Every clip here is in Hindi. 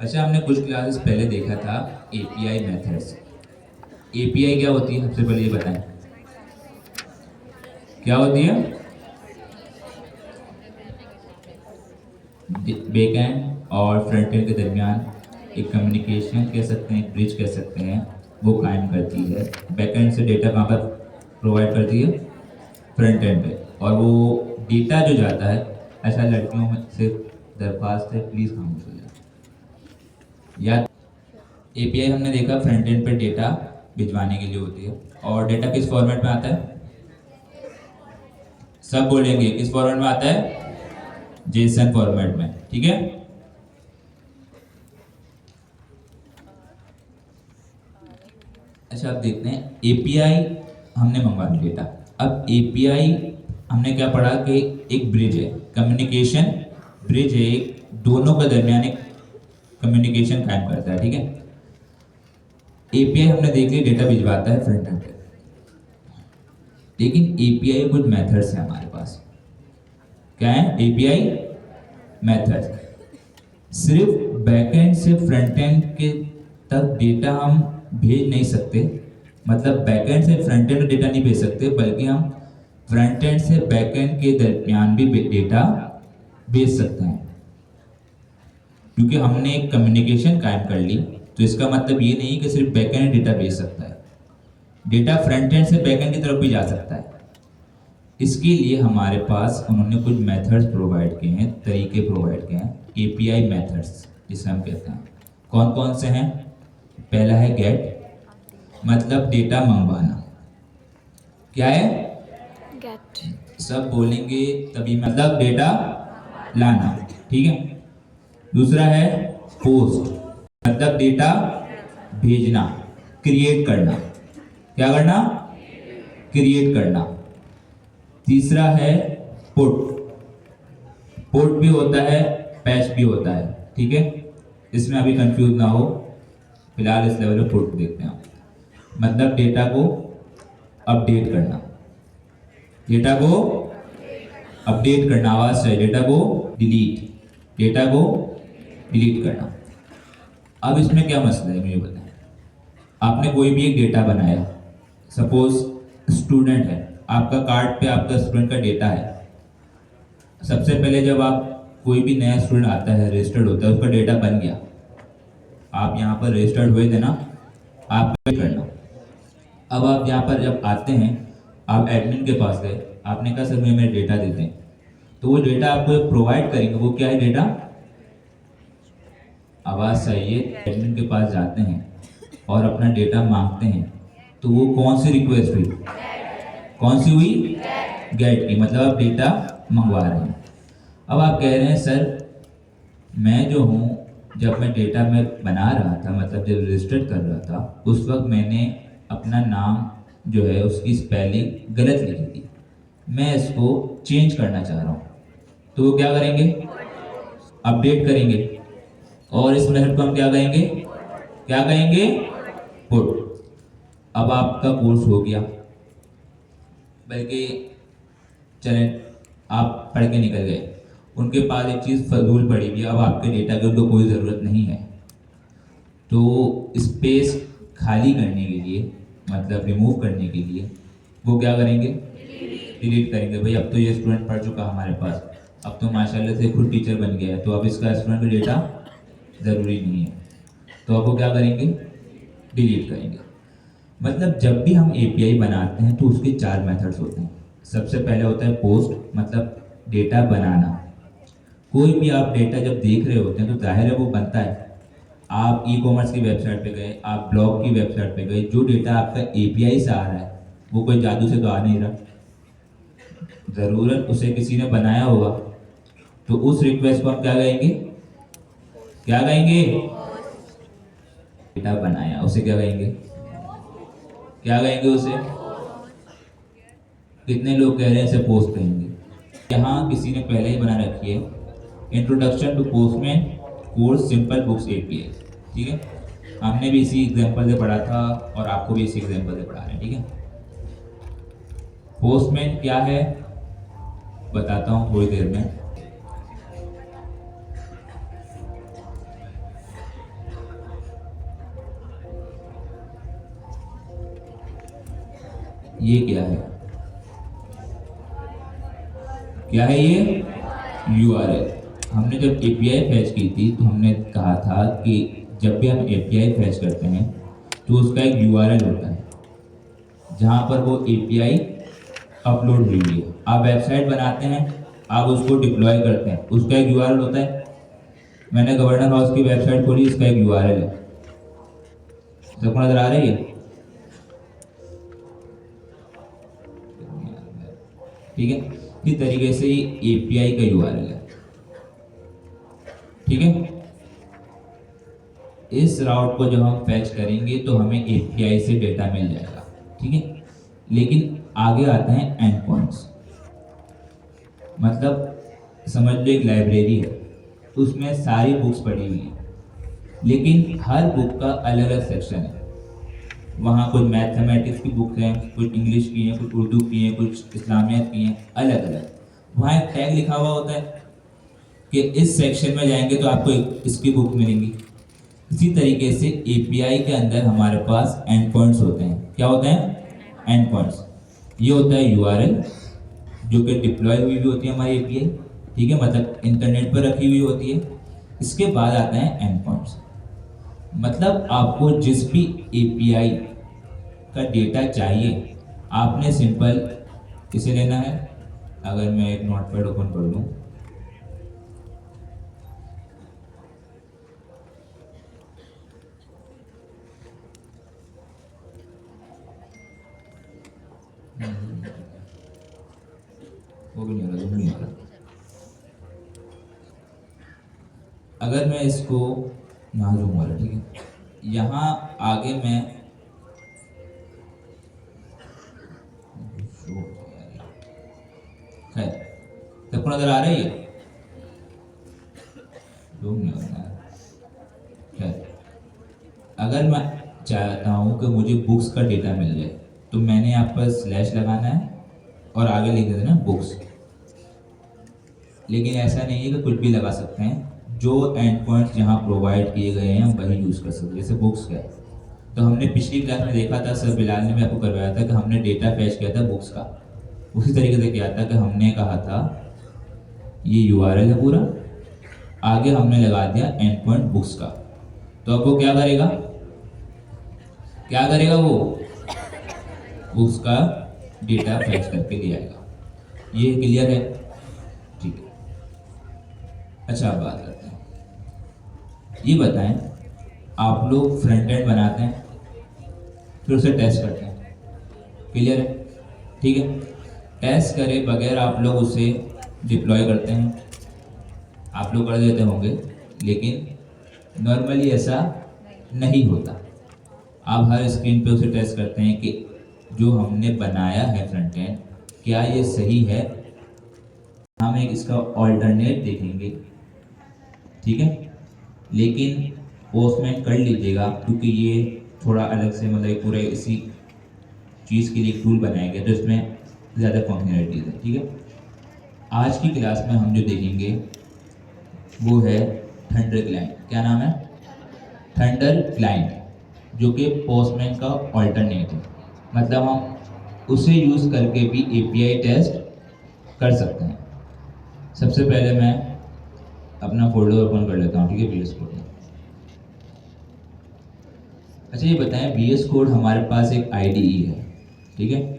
अच्छा, हमने कुछ क्लासेस पहले देखा था एपीआई मेथड्स। एपीआई क्या होती है, सबसे पहले ये बताएं क्या होती है। बैकएंड और फ्रंट एंड के दरमियान एक कम्युनिकेशन कह सकते हैं, ब्रिज कह सकते हैं, वो कायम करती है। बैकएंड से डेटा कहाँ पर प्रोवाइड करती है, फ्रंट एंड पे, और वो डेटा जो जाता है, अच्छा लड़कियों में से दरख्वास्त है प्लीज़ खामोश हो जाए। या एपीआई हमने देखा फ्रंट एंड पे डेटा भिजवाने के लिए होती है, और डेटा किस फॉर्मेट में आता है, सब बोलेंगे किस फॉर्मेट में आता है, जेसन फॉर्मेट में, ठीक है। अच्छा, अब देखते हैं एपीआई हमने मंगवा लिया डेटा। अब एपीआई हमने क्या पढ़ा कि एक ब्रिज है, कम्युनिकेशन ब्रिज है, एक दोनों के दरमियान एक कम्युनिकेशन कायम करता है, ठीक है। एपीआई हमने देख लिया डेटा भिजवाता है फ्रंट एंड पे, लेकिन एपीआई कुछ मेथड्स हैं हमारे पास। क्या है एपीआई मेथड? सिर्फ बैकएंड से फ्रंट एंड के तक डेटा हम भेज नहीं सकते, मतलब बैकएंड से फ्रंट एंड डेटा नहीं भेज सकते, बल्कि हम फ्रंट एंड से बैकएंड के दरमियान भी डेटा भेज सकते हैं। क्योंकि हमने एक कम्युनिकेशन कायम कर ली, तो इसका मतलब ये नहीं कि सिर्फ बैकएंड डेटा भेज सकता है, डेटा फ्रंट एंड से बैकएंड की तरफ भी जा सकता है। इसके लिए हमारे पास उन्होंने कुछ मेथड्स प्रोवाइड किए हैं, तरीके प्रोवाइड किए हैं, एपीआई मेथड्स जिसे हम कहते हैं। कौन कौन से हैं? पहला है गेट, मतलब डेटा मंगवाना। क्या है? गेट। सब बोलेंगे तभी, मतलब डेटा लाना, ठीक है। दूसरा है पोस्ट, मतलब डेटा भेजना, क्रिएट करना। क्या करना? क्रिएट करना। तीसरा है पुट, पुट भी होता है, पैच भी होता है, ठीक है। इसमें अभी कंफ्यूज ना हो, फिलहाल इस लेवल पे पुट देखते हैं। मतलब डेटा को अपडेट करना, डेटा को अपडेट करना, आवाज से डेटा को डिलीट, डेटा को डिलीट करना। अब इसमें क्या मसला है मुझे बताएं। आपने कोई भी एक डेटा बनाया, सपोज स्टूडेंट है, आपका कार्ड पे आपका स्टूडेंट का डेटा है। सबसे पहले जब आप कोई भी नया स्टूडेंट आता है, रजिस्टर्ड होता है, उसका डेटा बन गया, आप यहाँ पर रजिस्टर्ड हुए थे ना, आप करना। अब आप यहाँ पर जब आते हैं, आप एडमिन के पास गए, आपने कहा सर मुझे मेरे डेटा देते हैं, तो वो डेटा आपको प्रोवाइड करेंगे। वो क्या है डेटा? आवाज चाहिए। एडमिन के पास जाते हैं और अपना डेटा मांगते हैं, तो वो कौन सी रिक्वेस्ट हुई, कौन सी हुई? गेट की, मतलब आप डेटा मंगवा रहे हैं। अब आप कह रहे हैं सर मैं जो हूँ, जब मैं डेटा में बना रहा था, मतलब जब रजिस्टर कर रहा था, उस वक्त मैंने अपना नाम जो है उसकी स्पेलिंग गलत लिखी थी, मैं इसको चेंज करना चाह रहा हूँ। तो वो क्या करेंगे? अपडेट करेंगे। और इस मेथड को हम क्या कहेंगे? क्या कहेंगे? पुट। अब आपका कोर्स हो गया, बल्कि चलें आप पढ़ के निकल गए, उनके पास एक चीज़ फजूल पड़ी हुई है, अब आपके डेटा की उनको कोई ज़रूरत नहीं है, तो स्पेस खाली करने के लिए, मतलब रिमूव करने के लिए, वो क्या करेंगे? डिलीट करेंगे। भाई अब तो ये स्टूडेंट पढ़ चुका हमारे पास, अब तो माशाल्लाह से खुद टीचर बन गया है, तो अब इसका स्टूडेंट का डेटा ज़रूरी नहीं है, तो अब वो क्या करेंगे? डिलीट करेंगे। मतलब जब भी हम एपीआई बनाते हैं तो उसके चार मेथड्स होते हैं। सबसे पहले होता है पोस्ट, मतलब डेटा बनाना। कोई भी आप डेटा जब देख रहे होते हैं तो जाहिर है वो बनता है। आप ई कॉमर्स की वेबसाइट पे गए, आप ब्लॉग की वेबसाइट पे गए, जो डेटा आपका एपीआई से आ रहा है वो कोई जादू से तो आ नहीं रहा, ज़रूरत उसे किसी ने बनाया होगा। तो उस रिक्वेस्ट को हम क्या कहेंगे? क्या कहेंगे? डेटा बनाया उसे क्या कहेंगे? क्या कहेंगे उसे? कितने लोग कह रहे हैं इसे पोस्ट कहेंगे। यहाँ किसी ने पहले ही बना रखी है introduction to Postman course simple books API, ठीक है। हमने भी इसी एग्जांपल से पढ़ा था और आपको भी इसी एग्जांपल से पढ़ा रहे हैं, ठीक है। पोस्टमैन क्या है बताता हूँ थोड़ी देर में। ये क्या है? क्या है ये? यूआरएल। हमने जब एपीआई फैच की थी तो हमने कहा था कि जब भी हम एपीआई फैच करते हैं तो उसका एक यूआरएल होता है जहां पर वो एपीआई अपलोड हुई है। आप वेबसाइट बनाते हैं, आप उसको डिप्लॉय करते हैं, उसका एक यूआरएल होता है। मैंने गवर्नर हाउस की वेबसाइट खोली, इसका एक यूआरएल है। सबको नजर आ रही है? ठीक है, इस तरीके से ये एपीआई का यूआरएल है। ठीक है, इस राउट को जब हम फैच करेंगे तो हमें एपीआई से डेटा मिल जाएगा। ठीक है, लेकिन आगे आते हैं एंड पॉइंट्स। मतलब समझ लो एक लाइब्रेरी है, उसमें सारी बुक्स पढ़ी हुई हैं, लेकिन हर बुक का अलग अलग सेक्शन है। वहाँ कुछ मैथमेटिक्स की बुक हैं, कुछ इंग्लिश की हैं, कुछ उर्दू की हैं, कुछ इस्लामियत की हैं, अलग अलग। वहाँ एक टैग लिखा हुआ होता है कि इस सेक्शन में जाएंगे तो आपको इसकी बुक मिलेंगी। इसी तरीके से एपीआई के अंदर हमारे पास एंड पॉइंट्स होते हैं। क्या होते हैं? And points. ये होता है यूआरएल जो कि डिप्लॉय हुई भी होती है हमारी एपीआई। ठीक है, मतलब इंटरनेट पर रखी हुई होती है। इसके बाद आते हैं एंड पॉइंट्स। मतलब आपको जिस भी एपीआई का डेटा चाहिए, आपने सिंपल इसे लेना है। अगर मैं एक नोटपैड ओपन कर लूँ, वो भी नहीं हो रहा, वो नहीं हो रहा। अगर मैं इसको यहाँ जूम वाला, ठीक है, यहाँ आगे मैं खैर सबको नजर आ रही है? जूम नहीं हो रहा है। खैर, अगर मैं चाहता हूँ कि मुझे बुक्स का डेटा मिल जाए तो मैंने यहाँ पर स्लैश लगाना है और आगे लिख देना बुक्स। लेकिन ऐसा नहीं है कि कुछ भी लगा सकते हैं, जो एंड पॉइंट्स जहाँ प्रोवाइड किए गए हैं हम वही यूज़ कर सकते हैं। जैसे बुक्स का, तो हमने पिछली क्लास में देखा था, सर बिलाल ने भी आपको करवाया था कि हमने डेटा फैच किया था बुक्स का। उसी तरीके से किया था कि हमने कहा था ये यूआरएल है पूरा, आगे हमने लगा दिया एंड पॉइंट बुक्स का। तो अब वो क्या करेगा? क्या करेगा वो? बुक्स का डेटा फैच करके ले आएगा। ये क्लियर है? ठीक है, अच्छा अब बात करते हैं। ये बताएं, आप लोग फ्रंट एंड बनाते हैं फिर उसे टेस्ट करते हैं, क्लियर है? ठीक है, टेस्ट करे बगैर आप लोग उसे डिप्लॉय करते हैं, आप लोग कर देते होंगे, लेकिन नॉर्मली ऐसा नहीं होता। आप हर स्क्रीन पे उसे टेस्ट करते हैं कि जो हमने बनाया है फ्रंट एंड, क्या ये सही है। हम एक इसका ऑल्टरनेट देखेंगे, ठीक है, लेकिन पोस्टमैन कर लीजिएगा क्योंकि ये थोड़ा अलग से, मतलब पूरे इसी चीज़ के लिए टूल बनाया गया तो इसमें ज़्यादा फंक्शनलिटीज है। ठीक है, आज की क्लास में हम जो देखेंगे वो है थंडर क्लाइंट। क्या नाम है? थंडर क्लाइंट, जो कि पोस्टमैन का ऑल्टरनेट है। मतलब हम उसे यूज़ करके भी एपीआई टेस्ट कर सकते हैं। सबसे पहले मैं अपना फोल्डर ओपन कर लेता हूँ, ठीक है, VS कोड में। अच्छा ये बताएं, VS कोड हमारे पास एक IDE है, ठीक है,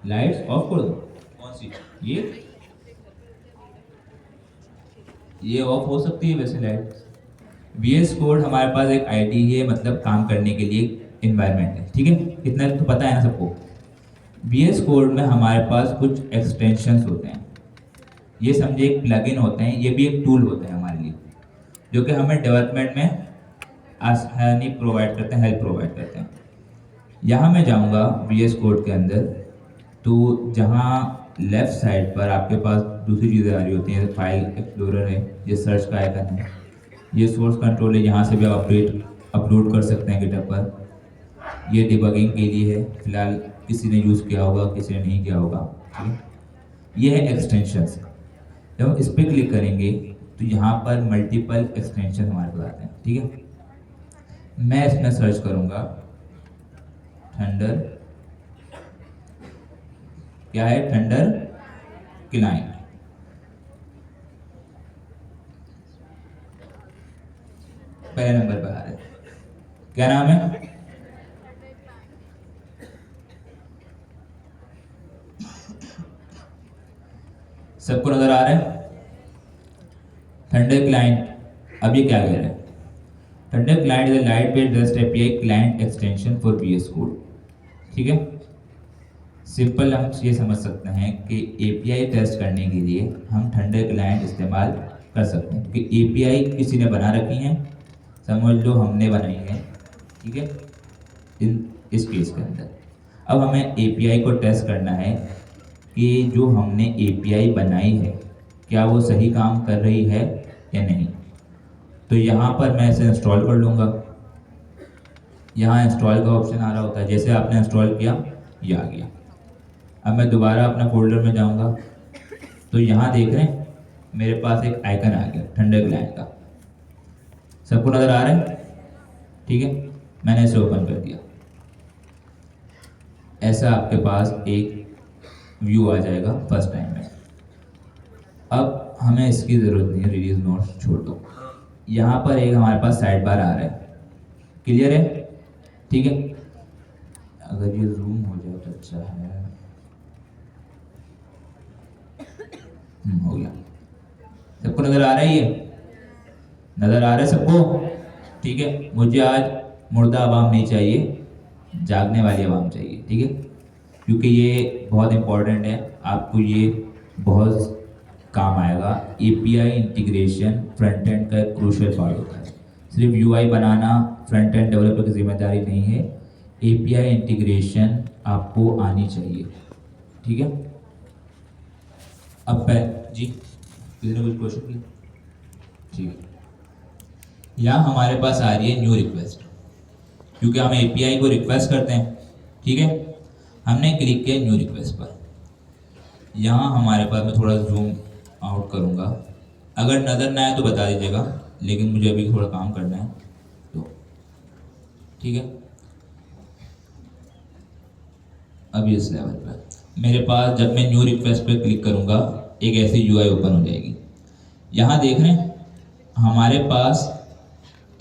लाइट्स ऑफ कर दो। कौन सी? ये ऑफ हो सकती है वैसे लाइट। VS कोड हमारे पास एक IDE है, मतलब काम करने के लिए इन्वायरमेंट है, ठीक है, इतना तो पता है ना सबको। VS कोड में हमारे पास कुछ एक्सटेंशंस होते हैं, ये समझे एक प्लगइन होते हैं, ये भी एक टूल होते हैं हमारे लिए, जो कि हमें डेवलपमेंट में आसानी प्रोवाइड करते हैं, हेल्प प्रोवाइड करते हैं। यहाँ मैं जाऊँगा VS कोड के अंदर, तो जहाँ लेफ्ट साइड पर आपके पास दूसरी चीज़ें आ रही होती हैं, फाइल एक्सप्लोरर है, ये सर्च का आइकन है, ये सोर्स कंट्रोल है, यहाँ से भी आप अपलोड कर सकते हैं गिटहब पर। ये डिबगिंग के लिए है, फिलहाल किसी ने यूज़ किया होगा, किसी ने नहीं किया होगा, ठीक है। ये है एक्सटेंशंस, जब हम इस पर क्लिक करेंगे तो यहाँ पर मल्टीपल एक्सटेंशन हमारे पास आते हैं, ठीक है। मैं इसमें सर्च करूँगा थंडर, क्या है, थंडर क्लाइंट। पहले नंबर पर आ रहा है, क्या नाम है, सबको नजर आ रहा है थंडर क्लाइंट। अब ये क्या कह रहा है, thunder client is a light weight rest API client extension for VS code, ठीक है। सिंपल हम ये समझ सकते हैं कि एपीआई टेस्ट करने के लिए हम थंडर क्लाइंट इस्तेमाल कर सकते हैं, क्योंकि एपीआई किसी ने बना रखी है, समझ लो हमने बनाई है, ठीक है, इस केस के अंदर। अब हमें एपीआई को टेस्ट करना है कि जो हमने एपीआई बनाई है क्या वो सही काम कर रही है या नहीं। तो यहाँ पर मैं इसे इंस्टॉल कर लूँगा, यहाँ इंस्टॉल का ऑप्शन आ रहा होता है, जैसे आपने इंस्टॉल किया ये आ गया। अब मैं दोबारा अपना फोल्डर में जाऊँगा, तो यहाँ देख रहे हैं मेरे पास एक आइकन आ गया थंडर क्लाइंट का, सबको नज़र आ रहा है, ठीक है। मैंने इसे ओपन कर दिया, ऐसा आपके पास एक व्यू आ जाएगा फर्स्ट टाइम में। अब हमें इसकी ज़रूरत नहीं है, रिलीज नोट्स छोड़ दो। यहाँ पर एक हमारे पास साइड बार आ रहा है, क्लियर है, ठीक है। अगर ये जूम हो जाए तो अच्छा है, हो गया। सबको नज़र आ रहा है, ये नज़र आ रहा है सबको, ठीक है। मुझे आज मुर्दा आवाम नहीं चाहिए, जागने वाली आवाम चाहिए, ठीक है, क्योंकि ये बहुत इंपॉर्टेंट है, आपको ये बहुत काम आएगा। एपीआई इंटीग्रेशन फ्रंट एंड का एक क्रूशियल पार्ट होता है, सिर्फ यूआई बनाना फ्रंट एंड डेवलपर की जिम्मेदारी नहीं है, एपीआई इंटीग्रेशन आपको आनी चाहिए, ठीक है। अब जी किसी ने कुछ क्वेश्चन किया, ठीक है। यहाँ हमारे पास आ रही है न्यू रिक्वेस्ट, क्योंकि हम एपीआई को रिक्वेस्ट करते हैं, ठीक है। हमने क्लिक किया न्यू रिक्वेस्ट पर, यहाँ हमारे पास, मैं थोड़ा जूम आउट करूँगा, अगर नज़र ना आए तो बता दीजिएगा, लेकिन मुझे अभी थोड़ा काम करना है तो, ठीक है। अभी इस लेवल पर मेरे पास, जब मैं न्यू रिक्वेस्ट पर क्लिक करूँगा एक ऐसी यूआई ओपन हो जाएगी। यहाँ देख रहे हैं हमारे पास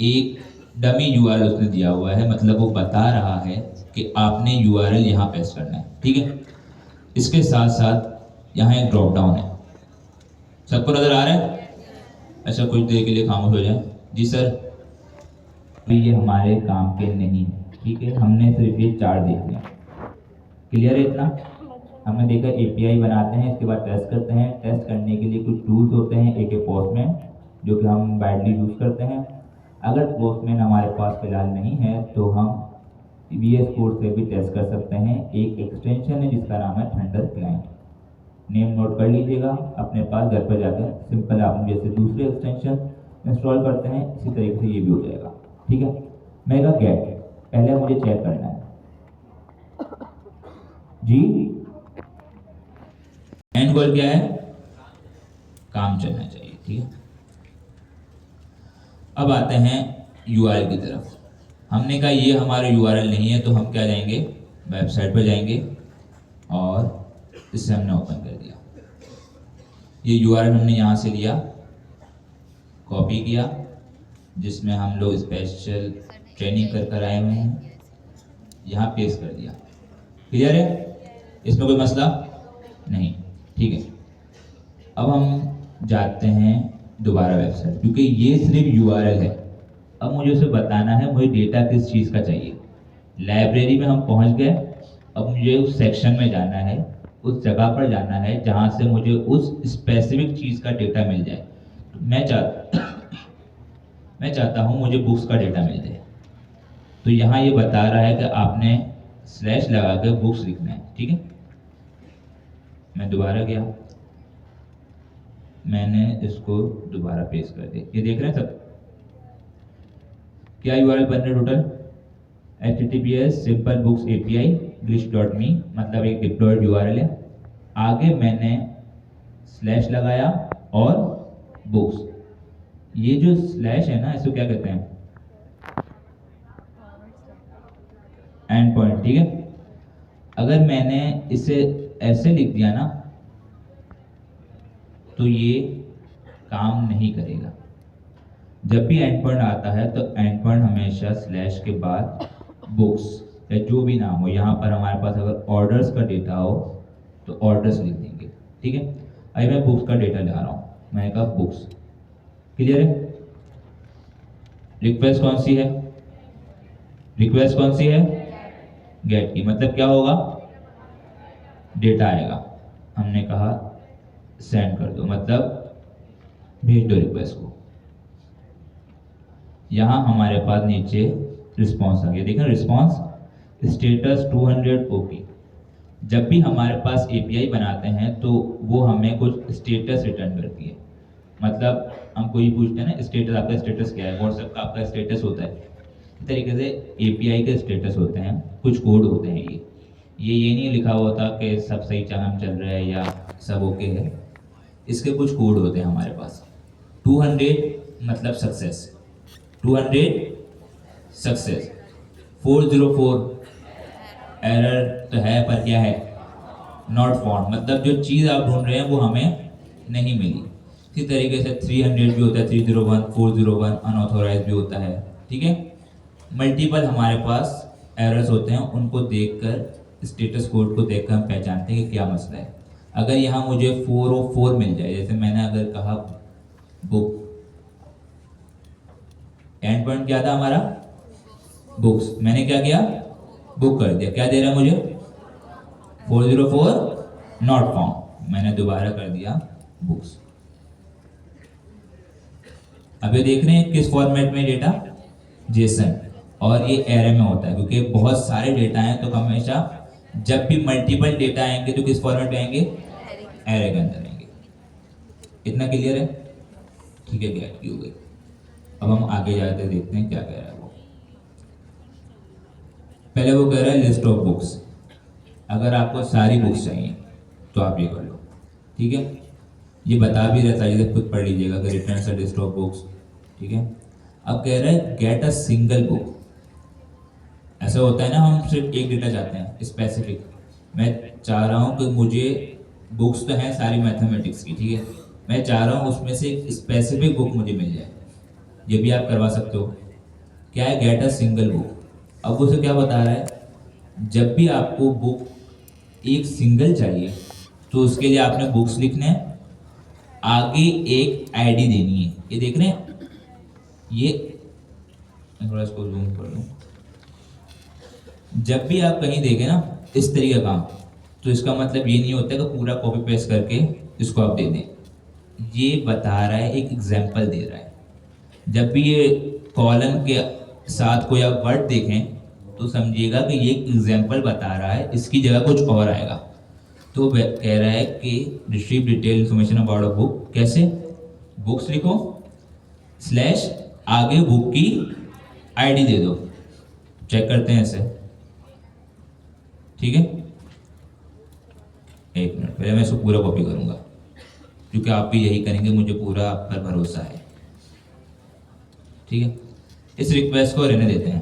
एक डमी यूआरएल उसने दिया हुआ है, मतलब वो बता रहा है कि आपने यूआरएल यहाँ पेस्ट करना है, ठीक है। इसके साथ साथ यहाँ एक ड्रॉप डाउन है, सबको नज़र आ रहा है, अच्छा कुछ देर के लिए खामोश हो जाए, जी सर। ये हमारे काम के नहीं, ठीक है, हमने सिर्फ ये 4 देख लिया, क्लियर है इतना। हमने देखा एपीआई बनाते हैं, इसके बाद टेस्ट करते हैं, टेस्ट करने के लिए कुछ टूल्स होते हैं, एक है पोस्टमैन जो कि हम वाइडली यूज़ करते हैं। अगर पोस्टमैन हमारे पास फिलहाल नहीं है तो हम VS कोड से भी टेस्ट कर सकते हैं। एक एक्सटेंशन है जिसका नाम है थंडर क्लाइंट, नेम नोट कर लीजिएगा अपने पास, घर पर जाकर सिंपल आप जैसे दूसरे एक्सटेंशन इंस्टॉल करते हैं इसी तरीके से ये भी हो जाएगा, ठीक है। मैं कहा गेट, पहले मुझे चेक करना है जी, एंड गोल क्या है, काम चलना चाहिए, ठीक है। अब आते हैं यूआरएल की तरफ। हमने कहा ये हमारा यूआरएल नहीं है, तो हम क्या जाएंगे, वेबसाइट पर जाएंगे और इसे हमने ओपन कर दिया। ये यूआरएल हमने यहाँ से लिया, कॉपी किया, जिसमें हम लोग स्पेशल ट्रेनिंग कर आए हुए हैं, यहाँ पेस्ट कर दिया, क्लियर है, इसमें कोई मसला नहीं, ठीक है। अब हम जाते हैं दोबारा वेबसाइट, क्योंकि ये सिर्फ यूआरएल है। अब मुझे उसे बताना है मुझे डेटा किस चीज़ का चाहिए, लाइब्रेरी में हम पहुंच गए। अब मुझे उस सेक्शन में जाना है, उस जगह पर जाना है जहां से मुझे उस स्पेसिफिक चीज का डेटा मिल जाए। तो मैं चाहता हूं मुझे बुक्स का डेटा मिल जाए। तो यहाँ ये बता रहा है कि आपने स्लैश लगा के बुक्स लिखना है। ठीक है, मैं दोबारा गया, मैंने इसको दोबारा पेस्ट कर दिया। ये देख रहे हैं सब? क्या यूआरएल बन रहा है total? https simple books API glitch.me, मतलब एक डिप्लॉयड यूआरएल है। आगे मैंने स्लैश लगाया और बुक्स। ये जो स्लैश है ना, इसको क्या कहते हैं? And point. ठीक है, अगर मैंने इसे ऐसे लिख दिया ना तो ये काम नहीं करेगा। जब भी एंड पॉइंट आता है तो एंड पॉइंट हमेशा स्लैश के बाद बुक्स या जो भी नाम हो, यहाँ पर हमारे पास अगर ऑर्डर्स का डेटा हो तो ऑर्डर्स लिख देंगे। ठीक है, अभी मैं बुक्स का डेटा ला रहा हूँ, मैंने कहा बुक्स। क्लियर है? रिक्वेस्ट कौन सी है? रिक्वेस्ट कौन सी है? गेट की। मतलब क्या होगा? डेटा आएगा। हमने कहा सेंड कर दो, मतलब भेज दो रिक्वेस्ट को। यहां हमारे पास नीचे रिस्पॉन्स आ गया। देखा रिस्पॉन्स स्टेटस 200 ओके। जब भी हमारे पास एपीआई बनाते हैं तो वो हमें कुछ स्टेटस रिटर्न करती है। मतलब हम कोई पूछते हैं ना स्टेटस, आपका स्टेटस क्या है? व्हाट्सएप का आपका स्टेटस होता है। इस तरीके से एपीआई के स्टेटस होते हैं, कुछ कोड होते हैं। ये नहीं लिखा हुआ होता कि सब सही काम चल रहा है या सब ओके है। इसके कुछ कोड होते हैं हमारे पास। 200 मतलब सक्सेस, 200 सक्सेस। 404 एरर तो है पर क्या है? नॉट फाउंड, मतलब जो चीज़ आप ढूंढ रहे हैं वो हमें नहीं मिली। इसी तरीके से 300 भी होता है, 301, 401 अनऑथोराइज भी होता है। ठीक है, मल्टीपल हमारे पास एरर्स होते हैं, उनको देखकर स्टेटस कोड को देखकर हम पहचानते हैं कि क्या मसला है। अगर यहाँ मुझे 404 मिल जाए, जैसे मैंने अगर कहा बुक, एंड पॉइंट क्या था हमारा? बुक्स। मैंने क्या किया? बुक कर दिया। क्या दे रहा है मुझे? 404 नॉट फाउंड। मैंने दोबारा कर दिया बुक्स। अब ये देख रहे हैं किस फॉर्मेट में डेटा? जेसन। और ये एरे में होता है क्योंकि बहुत सारे डेटा हैं, तो हमेशा जब भी मल्टीपल डेटा आएंगे तो किस फॉर्मेट में आएंगे? एरे के अंदर आएंगे। इतना क्लियर है? ठीक है, गेट की हो गई। अब हम आगे जाते देखते हैं क्या कह रहा है वो। पहले वो कह रहा है लिस्ट ऑफ बुक्स। अगर आपको सारी बुक्स चाहिए तो आप ये कर लो। ठीक है, ये बता भी रहता है, जैसे खुद पढ़ लीजिएगा कि return a list of books. ठीक है, अब कह रहा है गेट अ सिंगल बुक। ऐसा होता है ना, हम सिर्फ एक डेटा चाहते हैं स्पेसिफिक। मैं चाह रहा हूँ कि मुझे बुक्स तो हैं सारी मैथमेटिक्स की। ठीक है, मैं चाह रहा हूँ उसमें से एक स्पेसिफिक बुक मुझे मिल जाए। ये भी आप करवा सकते हो। क्या है? Get a single book. अब उसे क्या बता रहा है? जब भी आपको बुक एक सिंगल चाहिए तो उसके लिए आपने बुक्स लिखने हैं, आगे एक आईडी देनी है। ये देख रहे हैं? ये थोड़ा इसको जूम कर लूं। जब भी आप कहीं देखें ना इस तरीके का, तो इसका मतलब ये नहीं होता कि पूरा कॉपी पेस्ट करके इसको आप दे दें। ये बता रहा है, एक एग्जाम्पल दे रहा है। जब भी ये कॉलम के साथ कोई आप वर्ड देखें तो समझिएगा कि ये एक एग्जाम्पल बता रहा है, इसकी जगह कुछ और आएगा। तो वह कह रहा है कि retrieve detail information about a book. कैसे? बुक्स लिखो स्लैश आगे बुक की आईडी दे दो। चेक करते हैं ऐसे। ठीक है, एक मिनट, पहले मैं इसको पूरा कॉपी करूंगा क्योंकि आप भी यही करेंगे, मुझे पूरा आप पर भरोसा है। ठीक है, इस रिक्वेस्ट को रहने देते हैं।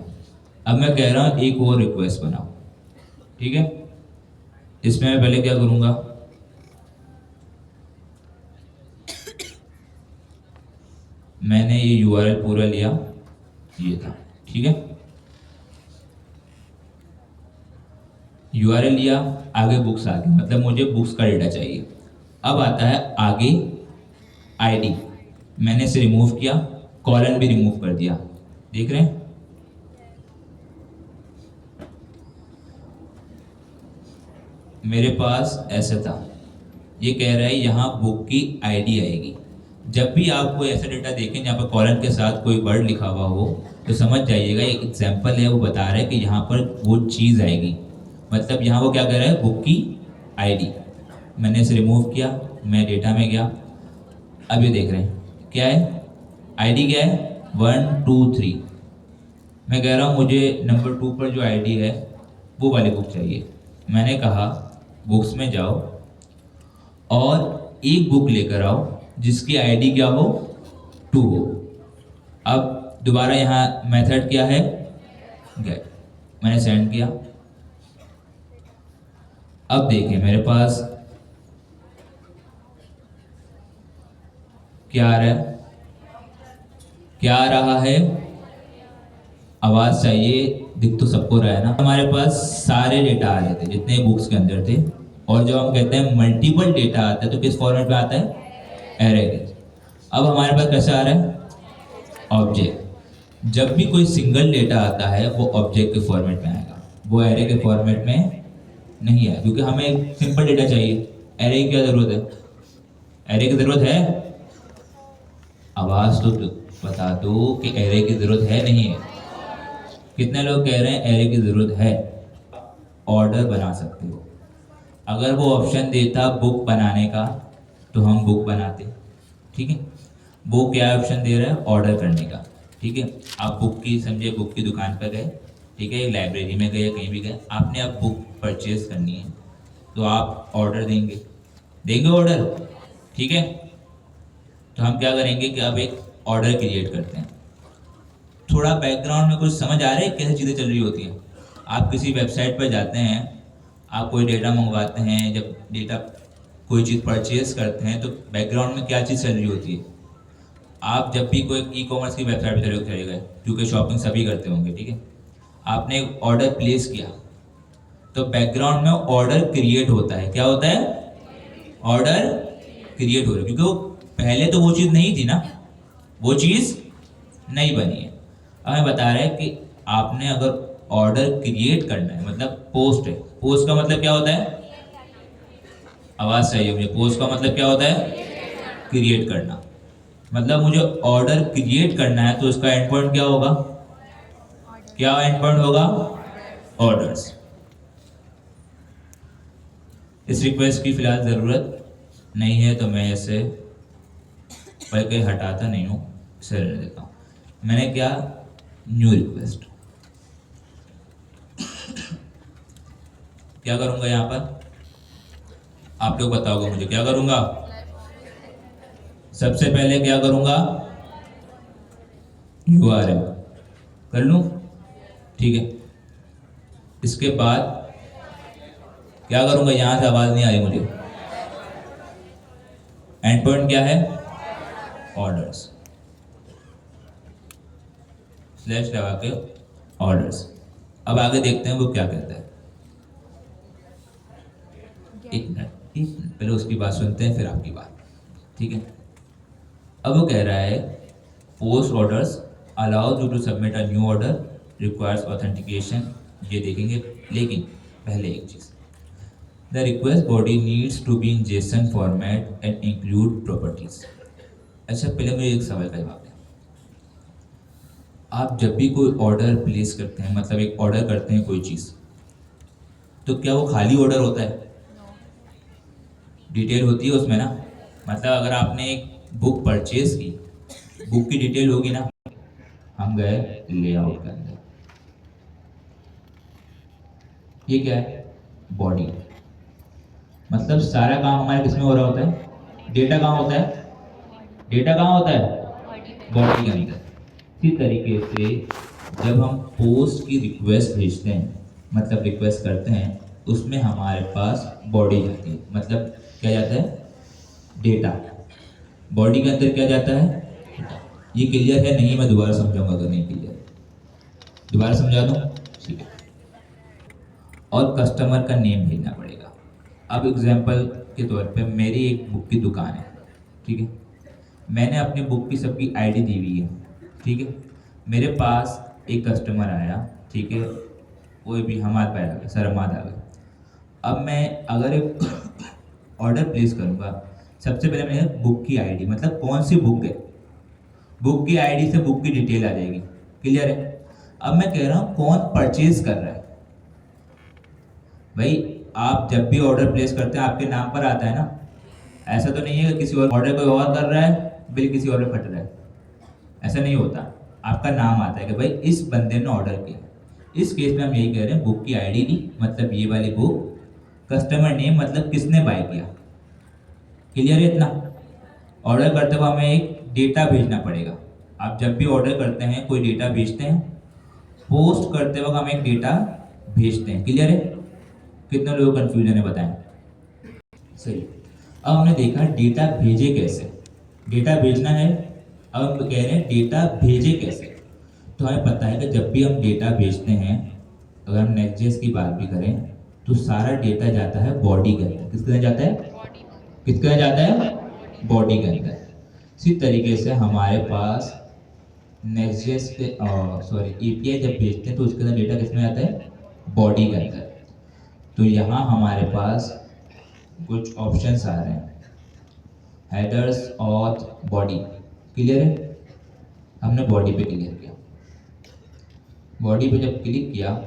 अब मैं कह रहा हूं एक और रिक्वेस्ट बनाओ। ठीक है, इसमें मैं पहले क्या करूंगा? मैंने ये यूआरएल पूरा लिया, ये था। ठीक है, यूआरएल लिया, आगे बुक्स आ गई, मतलब मुझे बुक्स का डेटा चाहिए। अब आता है आगे आईडी। मैंने इसे रिमूव किया, कॉलन भी रिमूव कर दिया। देख रहे हैं? मेरे पास ऐसा था, ये कह रहा है यहाँ बुक की आईडी आएगी। जब भी आप कोई ऐसा डेटा देखें जहाँ पर कॉलन के साथ कोई वर्ड लिखा हुआ हो तो समझ जाइएगा एक एग्जाम्पल है, वो बता रहा है कि यहाँ पर वो चीज़ आएगी। मतलब यहाँ वो क्या कह रहा है, बुक की आईडी। मैंने इसे रिमूव किया, मैं डेटा में गया, अब ये देख रहे हैं क्या है, आईडी क्या है 1 2 3। मैं कह रहा हूँ मुझे नंबर 2 पर जो आईडी है वो वाली बुक चाहिए। मैंने कहा बुक्स में जाओ और एक बुक लेकर आओ जिसकी आईडी क्या हो 2 हो। अब दोबारा यहाँ मेथड क्या है, गेट। मैंने सेंड किया, अब देखिए मेरे पास क्या आ रहा है, क्या आ रहा है, आवाज चाहिए, दिख तो सबको रहा है ना। हमारे पास सारे डेटा आ रहे थे जितने बुक्स के अंदर थे, और जब हम कहते हैं मल्टीपल डेटा आता है तो किस फॉर्मेट में आता है, एरे के। अब हमारे पास कैसा आ रहा है, ऑब्जेक्ट। जब भी कोई सिंगल डेटा आता है वो ऑब्जेक्ट के फॉर्मेट में आएगा, वो एरे के फॉर्मेट में नहीं है, क्योंकि हमें एक सिंपल डेटा चाहिए। एरे की क्या जरूरत है, एरे की जरूरत है, आवाज तो बता दो कि एरे की जरूरत है नहीं है। कितने लोग कह रहे हैं एरे की जरूरत है। ऑर्डर बना सकते हो, अगर वो ऑप्शन देता बुक बनाने का तो हम बुक बनाते, ठीक है। वो क्या ऑप्शन दे रहा है, ऑर्डर करने का, ठीक है। आप बुक की समझे, बुक की दुकान पर गए, ठीक है, लाइब्रेरी में गए, कहीं भी गए, आपने अब बुक परचेज करनी है तो आप ऑर्डर देंगे, देंगे ऑर्डर, ठीक है। तो हम क्या करेंगे कि अब एक ऑर्डर क्रिएट करते हैं। थोड़ा बैकग्राउंड में कुछ समझ आ रहा है कैसे चीज़ें चल रही होती हैं। आप किसी वेबसाइट पर जाते हैं, आप कोई डेटा मंगवाते हैं, जब डेटा कोई चीज़ परचेज करते हैं तो बैकग्राउंड में क्या चीज़ चल रही होती है। आप जब भी कोई ई कॉमर्स की वेबसाइट पर चले गए, क्योंकि शॉपिंग सभी करते होंगे, ठीक है, आपने एक ऑर्डर प्लेस किया तो बैकग्राउंड में ऑर्डर क्रिएट होता है। क्या होता है, ऑर्डर क्रिएट हो रहा है, क्योंकि वो पहले तो वो चीज़ नहीं थी ना, वो चीज़ नहीं बनी है। हमें बता रहे हैं कि आपने अगर ऑर्डर क्रिएट करना है, मतलब पोस्ट है, पोस्ट का मतलब क्या होता है, आवाज सही है मुझे, पोस्ट का मतलब क्या होता है, क्रिएट करना। मतलब मुझे ऑर्डर क्रिएट करना है तो इसका एंड पॉइंट क्या होगा, क्या एंड पॉइंट होगा, ऑर्डर्स। इस रिक्वेस्ट की फिलहाल जरूरत नहीं है तो मैं इसे पर कहीं हटाता नहीं हूँ, इसे रहने देता हूँ। मैंने क्या, न्यू रिक्वेस्ट, क्या करूंगा यहाँ पर, आप लोग बताओगे मुझे क्या करूंगा। सबसे पहले क्या करूंगा, URL कर लूं, ठीक है। इसके बाद क्या करूंगा, यहां से आवाज नहीं आ रही मुझे, एंड पॉइंट क्या है, ऑर्डर्स, स्लैश लगा के ऑर्डर्स। अब आगे देखते हैं वो क्या कहता है। एक मिनट पहले उसकी बात सुनते हैं फिर आपकी बात, ठीक है। अब वो कह रहा है post orders allow you to submit a new order requires authentication, ये देखेंगे। लेकिन पहले एक चीज, the request body needs to be in JSON format and include properties. अच्छा पहले मुझे एक सवाल का जवाब दें, आप जब भी कोई ऑर्डर प्लेस करते हैं, मतलब एक ऑर्डर करते हैं कोई चीज़, तो क्या वो खाली ऑर्डर होता है, डिटेल होती है उसमें ना। मतलब अगर आपने एक बुक परचेज की, बुक की डिटेल होगी ना। हम गए लेआउट के अंदर, ये क्या है, बॉडी। मतलब सारा काम हमारे किसमें हो रहा होता है, डेटा कहाँ होता है, डेटा कहाँ होता है, बॉडी के अंदर। इसी तरीके से जब हम पोस्ट की रिक्वेस्ट भेजते हैं, मतलब रिक्वेस्ट करते हैं, उसमें हमारे पास बॉडी जाती है, मतलब क्या जाता है, डेटा। बॉडी के अंदर क्या जाता है, ये क्लियर है नहीं, मैं दोबारा समझाऊंगा अगर नहीं क्लियर, दोबारा समझा दूं, ठीक है। और कस्टमर का नेम भेजना पड़ेगा। अब एग्जांपल के तौर पे मेरी एक बुक की दुकान है, ठीक है, मैंने अपनी बुक की सबकी आईडी दी हुई है, ठीक है। मेरे पास एक कस्टमर आया, ठीक है, वो भी हमारे पास आ गया, सर हमारे आ गया। अब मैं अगर एक ऑर्डर प्लेस करूंगा, सबसे पहले मैंने बुक की आईडी, मतलब कौन सी बुक है, बुक की आईडी से बुक की डिटेल आ जाएगी। क्लियर है? अब मैं कह रहा हूं कौन परचेज कर रहा है। भाई आप जब भी ऑर्डर प्लेस करते हैं आपके नाम पर आता है ना, ऐसा तो नहीं है कि किसी और ऑर्डर कोई और कर रहा है, बिल किसी और पे फट रहा है, ऐसा नहीं होता। आपका नाम आता है कि भाई इस बंदे ने ऑर्डर किया। इस केस में हम यही कह रहे हैं बुक की आईडी ली, मतलब ये वाली बुक, कस्टमर नेम मतलब किसने बाय किया। क्लियर है इतना? ऑर्डर करते हुए हमें एक डेटा भेजना पड़ेगा। आप जब भी ऑर्डर करते हैं कोई डेटा भेजते हैं, पोस्ट करते वक्त हम एक डेटा भेजते हैं। क्लियर है? कितने लोगों को कंफ्यूजन है बताएं। सही। अब हमने देखा डेटा भेजे कैसे, डेटा भेजना है। अब हम कह रहे हैं डेटा भेजे कैसे। तो हमें पता है कि जब भी हम डेटा भेजते हैं, अगर हम नेक्स्ट.जेएस की बात भी करें तो सारा डेटा जाता है बॉडी के अंदर। किसके अंदर जाता है? किसके अंदर जाता है? बॉडी के अंदर। इसी तरीके से हमारे पास नेक्स्ट.जेएस के एपीआई जब भेजते हैं तो उसके अंदर डेटा किसमें जाता है? बॉडी के अंदर। तो यहाँ हमारे पास कुछ ऑप्शंस आ रहे हैं, हेडर्स और बॉडी। क्लियर है? हमने बॉडी पे क्लिक किया। बॉडी पे जब क्लिक किया,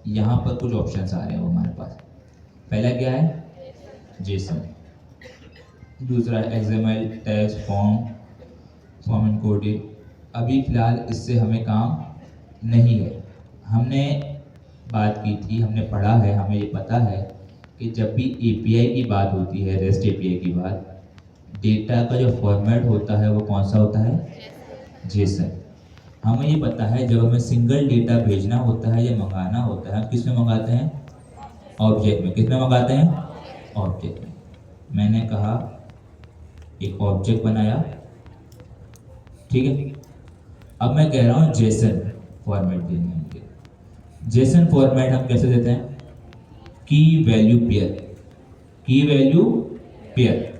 यहाँ पर कुछ ऑप्शंस आ रहे हैं हमारे पास। पहला क्या है? जेसन। दूसरा एक्सएमएल, टेक्स्ट, फॉर्म इनकोडेड। अभी फिलहाल इससे हमें काम नहीं है। हमने बात की थी, हमने पढ़ा है, हमें ये पता है कि जब भी एपीआई की बात होती है, रेस्ट एपीआई की बात, डेटा का जो फॉर्मेट होता है वो कौन सा होता है? जेसन। हमें ये पता है जब हमें सिंगल डेटा भेजना होता है या मंगाना होता है, हम किस में मंगाते हैं? ऑब्जेक्ट में। किस में मंगाते हैं? ऑब्जेक्ट में। मैंने कहा एक ऑब्जेक्ट बनाया, ठीक है। अब मैं कह रहा हूँ जेसन फॉर्मेट देने होंगे। जेसन फॉर्मेट हम कैसे देते हैं? की वैल्यू पेयर। की वैल्यू पेयर।